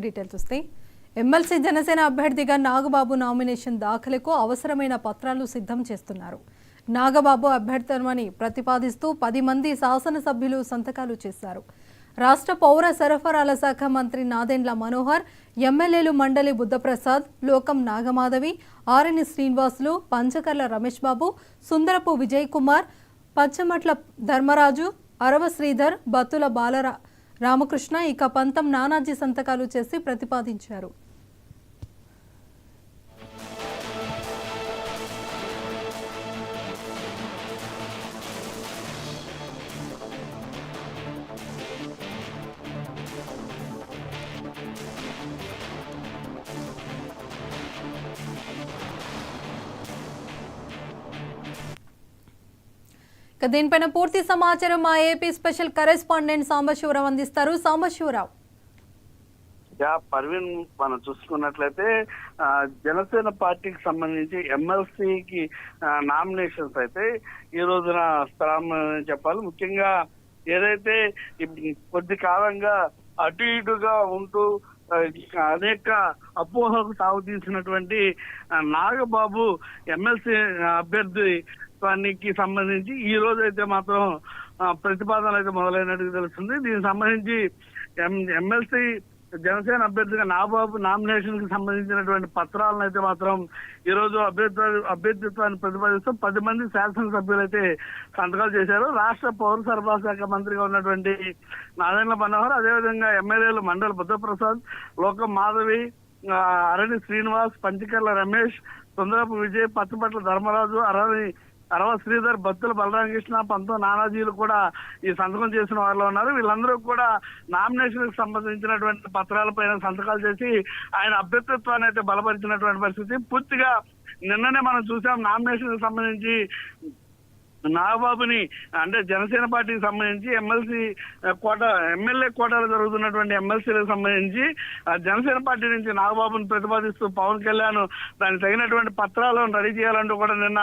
Details వస్తాయి. MLC Janasena అభ్యర్థిగా Nagababu nomination దాఖలకు అవసరమైన పత్రాలు సిద్ధం చేస్తున్నారు. నాగబాబు అభ్యర్థిత్వాన్ని ప్రతిపాదిస్తూ 10 మంది శాసనసభ్యులు సంతకాలు చేశారు. రాష్ట్ర పౌర సరఫరాల శాఖ మంత్రి నాదెండ్ల మనోహర్, ఎమ్మెల్యేలు మండలి బుద్ధప్రసాద్, లోకం నాగమాధవి, ఆర్ఎన్ శ్రీనివాసులు, పంచకర్ల రమేష్ బాబు, సుందరపు విజయ్ కుమార్, పచ్చమట్ల ధర్మరాజు, అరవ శ్రీధర్, బత్తుల రామకృష్ణ ఇక పంతం నానాజీ సంతకాలు చేసి ప్రతిపాదించారు. దీనిపైన పూర్తి సమాచారం మా ఏపీ స్పెషల్ కరెస్పాండెంట్ సాంబశివరావు అందిస్తారు. సాంబశివరావు. పర్వీన్, మనం చూసుకున్నట్లయితే జనసేన పార్టీకి సంబంధించి ఎమ్మెల్సీకి నామినేషన్స్ అయితే ఈ రోజున ప్రారంభమని చెప్పాలి. ముఖ్యంగా ఏదైతే కొద్ది కాలంగా అటు ఇటుగా ఉంటూ అనేక అపోహలకు తావు తీసినటువంటి నాగబాబు ఎమ్మెల్సీ అభ్యర్థిత్వానికి సంబంధించి ఈ రోజు అయితే మాత్రం ప్రతిపాదనలు అయితే మొదలైనట్టు తెలుస్తుంది. దీనికి సంబంధించి ఎమ్మెల్సీ జనసేన అభ్యర్థిగా నాగబాబు నామినేషన్ కి సంబంధించినటువంటి పత్రాలను అయితే మాత్రం ఈ రోజు అభ్యర్థిత్వాన్ని ప్రతిపాదిస్తూ 10 మంది శాసనసభ్యులు అయితే సంతకాలు చేశారు. రాష్ట్ర పౌర సరఫరా శాఖ మంత్రిగా ఉన్నటువంటి నాదెండ్ల మనోహర్, అదేవిధంగా ఎమ్మెల్యేలు మండలి బుద్ధప్రసాద్, లోకం మాధవి, అరణి శ్రీనివాస్, పంచకర్ల రమేష్, సుందరపు విజయ్, పచ్చపట్ల ధర్మరాజు, అరవ శ్రీధర్, బత్తుల బలరామకృష్ణ, పంతం నానాజీలు కూడా ఈ సంతకం చేసిన వారిలో ఉన్నారు. వీళ్ళందరూ కూడా నామినేషన్ కి సంబంధించినటువంటి పత్రాలపైన సంతకాలు చేసి ఆయన అభ్యర్థిత్వాన్ని అయితే బలపరిచినటువంటి పరిస్థితి. పూర్తిగా నిన్ననే మనం చూసాం నామినేషన్ కి సంబంధించి నాగబాబుని, అంటే జనసేన పార్టీకి సంబంధించి ఎమ్మెల్యే కోటాలో జరుగుతున్నటువంటి ఎమ్మెల్సీలకు సంబంధించి జనసేన పార్టీ నుంచి నాగబాబుని ప్రతిపాదిస్తూ పవన్ కళ్యాణ్ దానికి తగినటువంటి పత్రాలను రెడీ చేయాలంటూ కూడా నిన్న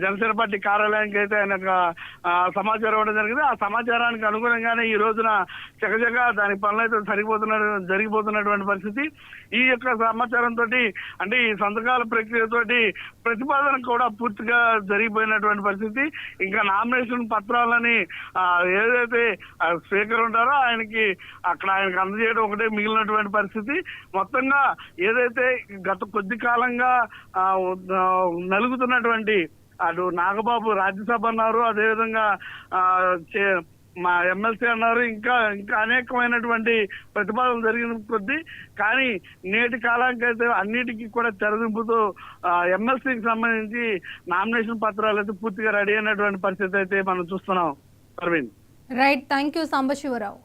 జనసేన పార్టీ కార్యాలయానికి అయితే ఆయన సమాచారం ఇవ్వడం జరిగింది. ఆ సమాచారానికి అనుగుణంగానే ఈ రోజున చకచక దాని పనులు అయితే జరిగిపోతున్నటువంటి పరిస్థితి. ఈ యొక్క సమాచారంతో అంటే ఈ సంతకాల ప్రక్రియతోటి ప్రతిపాదన కూడా పూర్తిగా జరిగిపోయినటువంటి పరిస్థితి. ఇంకా నామినేషన్ పత్రాలని ఏదైతే స్పీకర్ ఉంటారో ఆయనకి అందజేయడం ఒకటే మిగిలినటువంటి పరిస్థితి. మొత్తంగా ఏదైతే గత కొద్ది కాలంగా నలుగుతున్నటువంటి అటు నాగబాబు రాజ్యసభ అన్నారు, అదేవిధంగా మా ఎమ్మెల్సీ అన్నారు, ఇంకా అనేకమైనటువంటి ప్రతిపాదనలు జరిగిన కొద్దీ, కానీ నేటి కాలానికి అయితే అన్నిటికీ కూడా తెరదింపుతో ఎమ్మెల్సీకి సంబంధించి నామినేషన్ పత్రాలు అయితే పూర్తిగా రెడీ అయినటువంటి పరిస్థితి అయితే మనం చూస్తున్నాం. Parveen. Right, thank you Sambasivarao.